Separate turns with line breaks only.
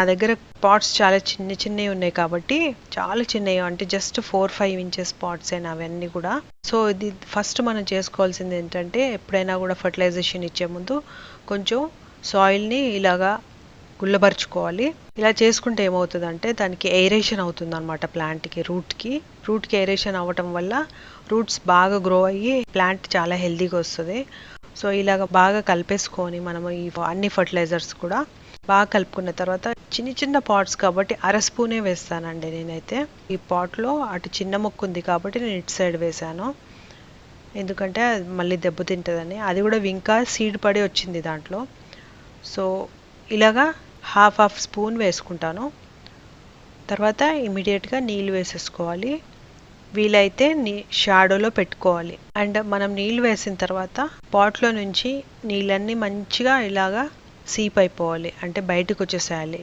నా దగ్గర పాట్స్ చాలా చిన్నవి ఉన్నాయి కాబట్టి, చాలా చిన్నవి అంటే జస్ట్ 4-5 ఇంచెస్ పాట్స్ అయినా అవన్నీ కూడా. సో ఇది ఫస్ట్ మనం చేసుకోవాల్సింది ఏంటంటే, ఎప్పుడైనా కూడా ఫర్టిలైజేషన్ ఇచ్చే ముందు కొంచెం సాయిల్ని ఇలాగా గుల్లబరుచుకోవాలి. ఇలా చేసుకుంటే ఏమవుతుందంటే దానికి ఎయిరేషన్ అవుతుంది అనమాట, ప్లాంట్కి రూట్కి ఎయిరేషన్ అవ్వటం వల్ల రూట్స్ బాగా గ్రో అయ్యి ప్లాంట్ చాలా హెల్తీగా వస్తుంది. సో ఇలాగ బాగా కలిపేసుకొని మనము ఈ అన్ని ఫర్టిలైజర్స్ కూడా బాగా కలుపుకున్న తర్వాత, చిన్న పాట్స్ కాబట్టి 1/2 స్పూనే వేస్తానండి నేనైతే. ఈ పాట్లో అటు చిన్న మొక్క ఉంది కాబట్టి నేను ఇటు సైడ్ వేసాను, ఎందుకంటే మళ్ళీ దెబ్బతింటుందని. అది కూడా ఇంకా సీడ్ పడి వచ్చింది దాంట్లో. సో ఇలాగా హాఫ్ స్పూన్ వేసుకుంటాను. తర్వాత ఇమీడియట్గా నీళ్ళు వేసేసుకోవాలి. వీలైతే షాడోలో పెట్టుకోవాలి. అండ్ మనం నీళ్ళు వేసిన తర్వాత పాట్లో నుంచి నీళ్ళన్నీ మంచిగా ఇలాగా సీప్ అయిపోవాలి, అంటే బయటకు వచ్చేసేయాలి.